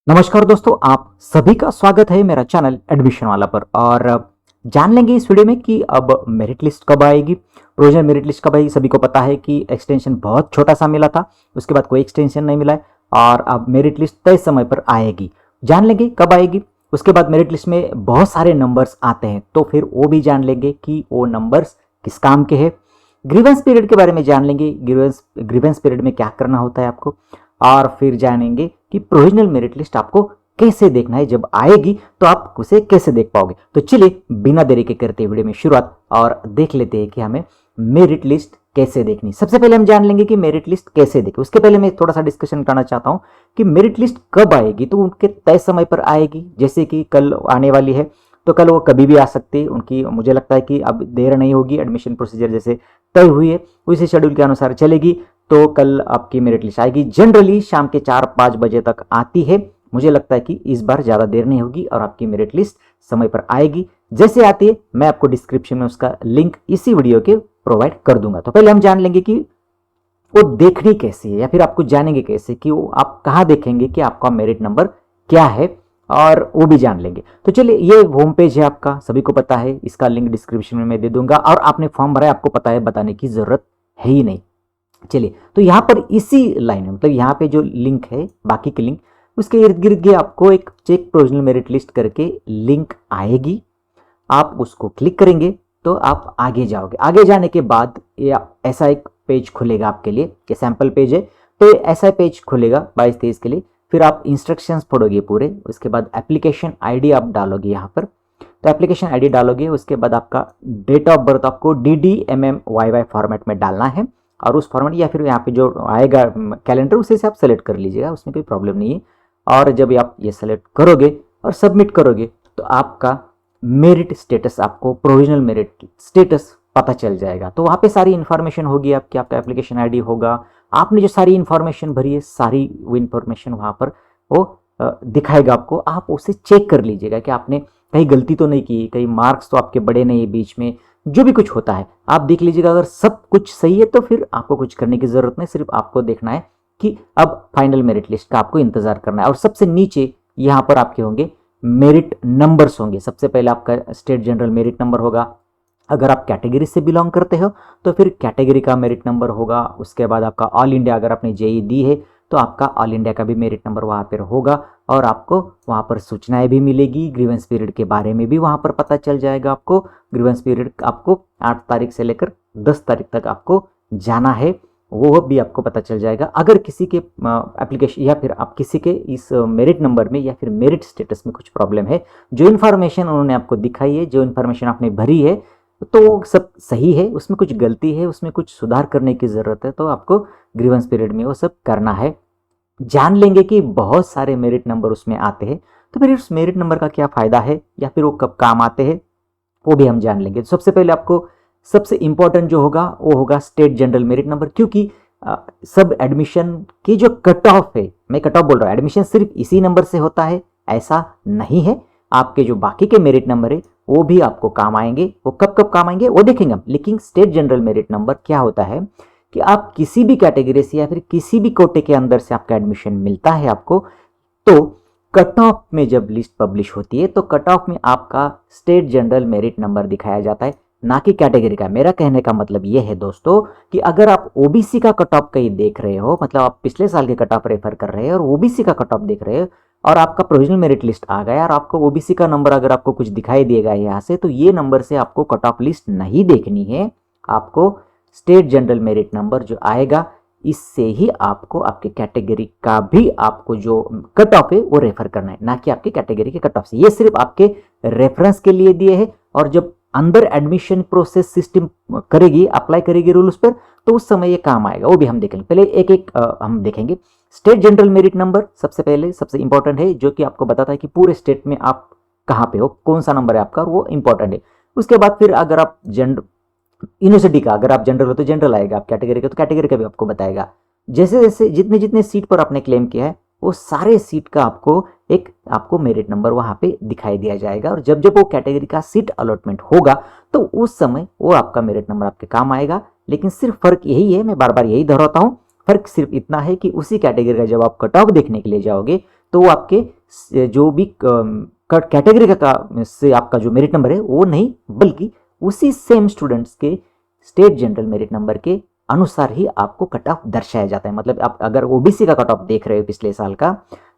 नमस्कार दोस्तों, आप सभी का स्वागत है मेरा चैनल एडमिशन वाला पर। और जान लेंगे इस वीडियो में कि अब मेरिट लिस्ट कब आएगी, प्रोविजनल मेरिट लिस्ट कब आएगी। सभी को पता है कि एक्सटेंशन बहुत छोटा सा मिला था, उसके बाद कोई एक्सटेंशन नहीं मिला है और अब मेरिट लिस्ट तय समय पर आएगी। जान लेंगे कब आएगी। उसके बाद मेरिट लिस्ट में बहुत सारे नंबर्स आते हैं, तो फिर वो भी जान लेंगे कि वो नंबर्स किस काम के हैं। ग्रीवेंस पीरियड के बारे में जान लेंगे, ग्रीवेंस पीरियड में क्या करना होता है आपको। और फिर जानेंगे कि प्रोविजनल मेरिट लिस्ट आपको कैसे देखना है, जब आएगी तो आप उसे कैसे देख पाओगे। तो चलिए बिना देरी के करते वीडियो में शुरुआत और देख लेते हैं कि हमें मेरिट लिस्ट कैसे देखनी। सबसे पहले हम जान लेंगे कि मेरिट लिस्ट कैसे देखें। उसके पहले मैं थोड़ा सा डिस्कशन करना चाहता हूं कि मेरिट लिस्ट कब आएगी। तो उनके तय समय पर आएगी, जैसे कि कल आने वाली है तो कल वो कभी भी आ सकती है। उनकी मुझे लगता है कि अब देर नहीं होगी, एडमिशन प्रोसीजर जैसे तय हुई है उसी शेड्यूल के अनुसार चलेगी। तो कल आपकी मेरिट लिस्ट आएगी, जनरली शाम के 4-5 बजे तक आती है। मुझे लगता है कि इस बार ज़्यादा देर नहीं होगी और आपकी मेरिट लिस्ट समय पर आएगी। जैसे आती है मैं आपको डिस्क्रिप्शन में उसका लिंक इसी वीडियो के प्रोवाइड कर दूंगा। तो पहले हम जान लेंगे कि वो देखनी कैसी है, या फिर आपको जानेंगे कैसे कि वो आप कहाँ देखेंगे कि आपका मेरिट नंबर क्या है, और वो भी जान लेंगे। तो चलिए, ये होम पेज है आपका, सभी को पता है, इसका लिंक डिस्क्रिप्शन में मैं दे दूंगा। और आपने फॉर्म भरा है, आपको पता है, बताने की जरूरत है ही नहीं। चलिए, तो यहाँ पर इसी लाइन में, मतलब यहाँ पे जो लिंक है, बाकी के लिंक, उसके इर्द गिर्द आपको एक चेक प्रोविजनल मेरिट लिस्ट करके लिंक आएगी। आप उसको क्लिक करेंगे तो आप आगे जाओगे। आगे जाने के बाद ये ऐसा एक पेज खुलेगा आपके लिए, ये सैंपल पेज है। तो ऐसा पेज खुलेगा 22-23 के लिए। फिर आप इंस्ट्रक्शंस पढ़ोगे पूरे, उसके बाद एप्लीकेशन आईडी आप डालोगे यहाँ पर। तो एप्लीकेशन आईडी डालोगे, उसके बाद आपका डेट ऑफ बर्थ आपको DDMMYY फॉर्मेट में डालना है। और उस फॉर्मेट या फिर यहाँ पे जो आएगा कैलेंडर, उसे से आप सेलेक्ट कर लीजिएगा, उसमें कोई प्रॉब्लम नहीं है। और जब आप ये सेलेक्ट करोगे और सबमिट करोगे तो आपका मेरिट स्टेटस, आपको प्रोविजनल मेरिट स्टेटस पता चल जाएगा। तो वहाँ पे सारी इन्फॉर्मेशन होगी आपकी, आपका एप्लीकेशन आईडी होगा, आपने जो सारी इन्फॉर्मेशन भरी है, सारी वो इन्फॉर्मेशन वहाँ पर वो दिखाएगा आपको। आप उसे चेक कर लीजिएगा कि आपने कहीं गलती तो नहीं की, कहीं मार्क्स तो आपके बड़े नहीं है बीच में, जो भी कुछ होता है आप देख लीजिएगा। अगर सब कुछ सही है तो फिर आपको कुछ करने की जरूरत नहीं, सिर्फ आपको देखना है कि अब फाइनल मेरिट लिस्ट का आपको इंतजार करना है। और सबसे नीचे यहाँ पर आपके होंगे मेरिट नंबर्स होंगे। सबसे पहले आपका स्टेट जनरल मेरिट नंबर होगा। अगर आप कैटेगरी से बिलोंग करते हो तो फिर कैटेगरी का मेरिट नंबर होगा। उसके बाद आपका ऑल इंडिया, अगर आपने जेई दी है तो आपका ऑल इंडिया का भी मेरिट नंबर वहाँ पर होगा। और आपको वहाँ पर सूचनाएं भी मिलेगी, ग्रीवेंस पीरियड के बारे में भी वहाँ पर पता चल जाएगा आपको। ग्रीवेंस पीरियड आपको 8 तारीख से लेकर 10 तारीख तक आपको जाना है, वो भी आपको पता चल जाएगा। अगर किसी के एप्लीकेशन या फिर आप किसी के इस मेरिट नंबर में या फिर मेरिट स्टेटस में कुछ प्रॉब्लम है, जो इन्फॉर्मेशन उन्होंने आपको दिखाई है, जो इन्फॉर्मेशन आपने भरी है, तो सब सही है, उसमें कुछ गलती है, उसमें कुछ सुधार करने की ज़रूरत है, तो आपको ग्रीवेंस पीरियड में वो सब करना है। जान लेंगे कि बहुत सारे मेरिट नंबर उसमें आते हैं, तो फिर उस मेरिट नंबर का क्या फ़ायदा है या फिर वो कब काम आते हैं, वो भी हम जान लेंगे। तो सबसे पहले आपको सबसे इंपॉर्टेंट जो होगा वो होगा स्टेट जनरल मेरिट नंबर। क्योंकि सब एडमिशन की जो कट ऑफ है, मैं कट ऑफ बोल रहा हूँ, एडमिशन सिर्फ इसी नंबर से होता है ऐसा नहीं है। आपके जो बाकी के मेरिट नंबर है वो भी आपको काम आएंगे। वो कब कब काम आएंगे वो देखेंगे हम। लेकिन स्टेट जनरल मेरिट नंबर क्या होता है कि आप किसी भी कैटेगरी से या फिर किसी भी कोटे के अंदर से आपका एडमिशन मिलता है आपको, तो कट ऑफ में जब लिस्ट पब्लिश होती है तो कट ऑफ में आपका स्टेट जनरल मेरिट नंबर दिखाया जाता है, ना कि कैटेगरी का। मेरा कहने का मतलब यह है दोस्तों कि अगर आप ओबीसी का कट ऑफ कहीं देख रहे हो, मतलब आप पिछले साल के कट ऑफ रेफर कर रहे हैं और ओबीसी का कट ऑफ देख रहे हो, और आपका प्रोविजनल मेरिट लिस्ट आ गया और आपको ओबीसी का नंबर अगर आपको कुछ दिखाई देगा यहाँ से, तो ये नंबर से आपको कट ऑफ लिस्ट नहीं देखनी है। आपको स्टेट जनरल मेरिट नंबर जो आएगा, इससे ही आपको आपके कैटेगरी का भी आपको जो कट ऑफ है वो रेफर करना है, ना कि आपके कैटेगरी के कट ऑफ से। ये सिर्फ आपके रेफरेंस के लिए दिए हैं, और जब अंदर एडमिशन प्रोसेस सिस्टम करेगी, अप्लाई करेगी रूल्स पर, तो उस समय ये काम आएगा। वो भी हम देखेंगे। पहले एक एक हम देखेंगे। स्टेट जनरल मेरिट नंबर सबसे पहले सबसे इंपॉर्टेंट है, जो कि आपको बताता है कि पूरे स्टेट में आप कहाँ पे हो, कौन सा नंबर है आपका, और वो इंपॉर्टेंट है। उसके बाद फिर अगर आप यूनिवर्सिटी का, अगर आप जनरल हो तो जनरल आएगा, आप कैटेगरी का तो कैटेगरी का भी आपको बताएगा। जैसे जैसे जितने जितने सीट पर आपने क्लेम किया है, वो सारे सीट का आपको मेरिट नंबर वहाँ पे दिखाई दिया जाएगा। और जब जब वो कैटेगरी का सीट अलॉटमेंट होगा तो उस समय वो आपका मेरिट नंबर आपके काम आएगा। लेकिन सिर्फ फर्क यही है, मैं बार बार यही दोहराता हूँ, फर्क सिर्फ इतना है कि उसी कैटेगरी का जब आप कट ऑफ देखने के लिए जाओगे तो वो आपके जो भी कैटेगरी का से आपका जो मेरिट नंबर है वो नहीं, बल्कि उसी सेम स्टूडेंट्स के स्टेट जनरल मेरिट नंबर के अनुसार ही आपको कट ऑफ दर्शाया जाता है। मतलब आप अगर ओबीसी का कट ऑफ देख रहे हो पिछले साल का,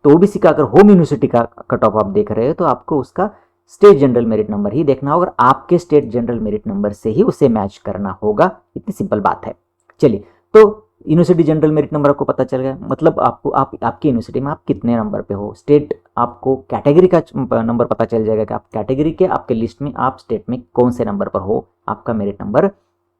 तो ओबीसी का अगर होम यूनिवर्सिटी का कट ऑफ आप देख रहे हो तो आपको उसका स्टेट जनरल मेरिट नंबर ही देखना होगा और आपके स्टेट जनरल मेरिट नंबर से ही उसे मैच करना होगा। इतनी सिंपल बात है। चलिए, तो यूनिवर्सिटी जनरल मेरिट नंबर आपको पता चल गया, मतलब आपको आपकी यूनिवर्सिटी में आप कितने नंबर पे हो। स्टेट आपको कैटेगरी का नंबर पता चल जाएगा कि आप कैटेगरी के आपके लिस्ट में आप स्टेट में कौन से नंबर पर हो, आपका मेरिट नंबर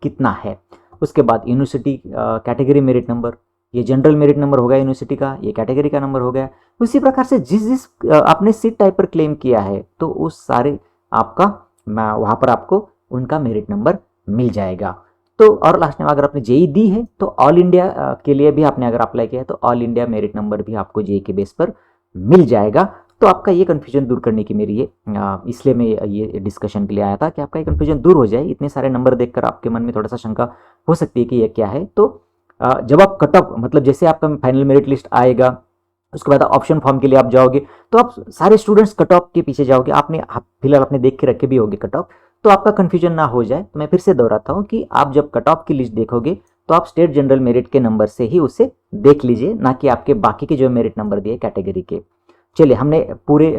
कितना है। उसके बाद यूनिवर्सिटी कैटेगरी मेरिट नंबर, ये जनरल मेरिट नंबर हो गया यूनिवर्सिटी का, ये कैटेगरी का नंबर हो गया। उसी प्रकार से जिस जिस आपने सीट टाइप पर क्लेम किया है तो उस सारे आपका वहाँ पर आपको उनका मेरिट नंबर मिल जाएगा। तो और लास्ट में अगर आपने जेई दी है तो ऑल इंडिया के लिए भी आपने अगर अप्लाई किया है तो ऑल इंडिया मेरिट नंबर भी आपको जेई के बेस पर मिल जाएगा। तो आपका ये कन्फ्यूजन दूर करने की मेरी ये इसलिए मैं ये डिस्कशन के लिए आया था कि आपका ये कन्फ्यूजन दूर हो जाए। इतने सारे नंबर देखकर आपके मन में थोड़ा सा शंका हो सकती है कि ये क्या है। तो जब आप कट ऑफ मतलब जैसे आपका फाइनल मेरिट लिस्ट आएगा उसके बाद ऑप्शन फॉर्म के लिए आप जाओगे तो आप सारे स्टूडेंट्स कट ऑफ के पीछे जाओगे। आपने फिलहाल आपने देख के रखे भी होंगे कट ऑफ, तो आपका कन्फ्यूजन ना हो जाए तो मैं फिर से दोहराता हूँ कि आप जब कट ऑफ की लिस्ट देखोगे तो आप स्टेट जनरल मेरिट के नंबर से ही उसे देख लीजिए, ना कि आपके बाकी के जो मेरिट नंबर दिए कैटेगरी के। चलिए, हमने पूरे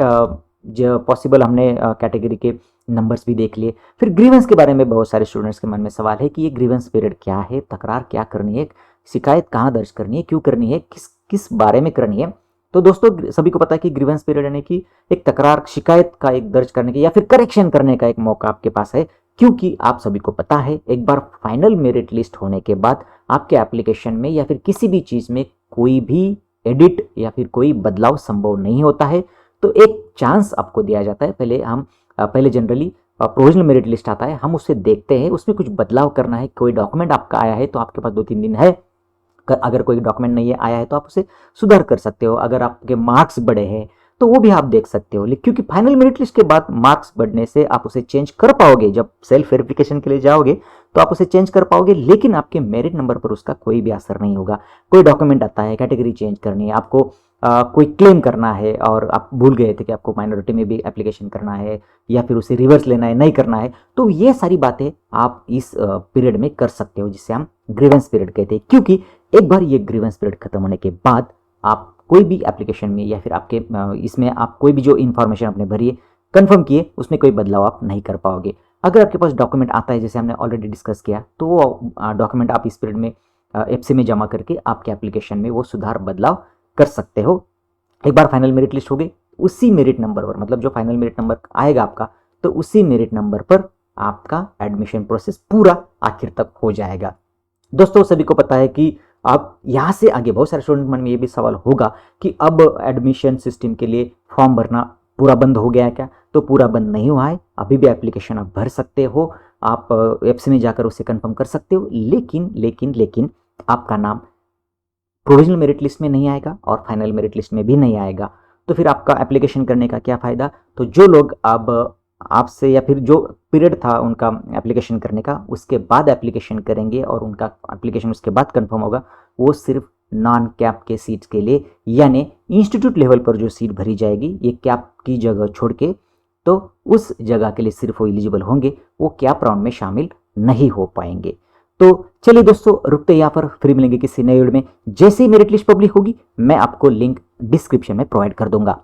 जो पॉसिबल हमने कैटेगरी के नंबर्स भी देख लिए। फिर ग्रीवेंस के बारे में बहुत सारे स्टूडेंट्स के मन में सवाल है कि ये ग्रीवेंस पीरियड क्या है, तकरार क्या करनी है, शिकायत कहाँ दर्ज करनी है, क्यों करनी है, किस किस बारे में करनी है। तो दोस्तों सभी को पता है कि ग्रीवेंस पीरियड यानी कि एक तकरार शिकायत का एक दर्ज करने के या फिर करेक्शन करने का एक मौका आपके पास है, क्योंकि आप सभी को पता है एक बार फाइनल मेरिट लिस्ट होने के बाद आपके एप्लीकेशन में या फिर किसी भी चीज़ में कोई भी एडिट या फिर कोई बदलाव संभव नहीं होता है। तो एक चांस आपको दिया जाता है। पहले जनरली प्रोविजनल मेरिट लिस्ट आता है, हम उसे देखते हैं, उसमें कुछ बदलाव करना है, कोई डॉक्यूमेंट आपका आया है तो आपके पास 2-3 दिन है। अगर कोई डॉक्यूमेंट नहीं आया है तो आप उसे सुधार कर सकते हो। अगर आपके मार्क्स बढ़े हैं तो वो भी आप देख सकते हो, क्योंकि फाइनल मेरिट लिस्ट के बाद मार्क्स बढ़ने से आप उसे चेंज कर पाओगे। जब सेल्फ वेरिफिकेशन के लिए जाओगे तो आप उसे चेंज कर पाओगे, लेकिन आपके मेरिट नंबर पर उसका कोई भी असर नहीं होगा। कोई डॉक्यूमेंट आता है, कैटेगरी चेंज करनी है, आपको कोई क्लेम करना है और आप भूल गए थे कि आपको माइनॉरिटी में भी एप्लीकेशन करना है या फिर उसे रिवर्स लेना है, नहीं करना है, तो ये सारी बातें आप इस पीरियड में कर सकते हो, जिसे हम ग्रीवेंस पीरियड कहते हैं। क्योंकि एक बार ये ग्रीवेंस पीरियड खत्म होने के बाद आप कोई भी एप्लीकेशन में या फिर आपके इसमें आप कोई भी जो इन्फॉर्मेशन आपने भरी है, कन्फर्म किए, उसमें कोई बदलाव आप नहीं कर पाओगे। अगर आपके पास डॉक्यूमेंट आता है, जैसे हमने ऑलरेडी डिस्कस किया, तो वो डॉक्यूमेंट आप इस पीरियड में एफसी में जमा करके आपके एप्लीकेशन में वो सुधार बदलाव कर सकते हो। एक बार फाइनल मेरिट लिस्ट हो गई, उसी मेरिट नंबर पर, मतलब जो फाइनल मेरिट नंबर आएगा आपका, तो उसी मेरिट नंबर पर आपका एडमिशन प्रोसेस पूरा आखिर तक हो जाएगा। दोस्तों सभी को पता है कि आप यहाँ से आगे, बहुत सारे स्टूडेंट मन में ये भी सवाल होगा कि अब एडमिशन सिस्टम के लिए फॉर्म भरना पूरा बंद हो गया है क्या? तो पूरा बंद नहीं हुआ है, अभी भी एप्लीकेशन आप भर सकते हो, आप वेबसाइट में जाकर उसे कंफर्म कर सकते हो। लेकिन आपका नाम प्रोविजनल मेरिट लिस्ट में नहीं आएगा और फाइनल मेरिट लिस्ट में भी नहीं आएगा। तो फिर आपका एप्लीकेशन करने का क्या फ़ायदा? तो जो लोग अब आपसे या फिर जो पीरियड था उनका एप्लीकेशन करने का, उसके बाद एप्लीकेशन करेंगे और उनका एप्लीकेशन उसके बाद कंफर्म होगा, वो सिर्फ नॉन कैप के सीट्स के लिए, यानी इंस्टीट्यूट लेवल पर जो सीट भरी जाएगी ये कैप की जगह छोड़ के, तो उस जगह के लिए सिर्फ वो एलिजिबल होंगे, वो कैप राउंड में शामिल नहीं हो पाएंगे। तो चलिए दोस्तों, रुकते यहाँ पर, फिर मिलेंगे किसी नए वीडियो में। जैसे ही मेरिट लिस्ट पब्लिक होगी मैं आपको लिंक डिस्क्रिप्शन में प्रोवाइड कर दूंगा।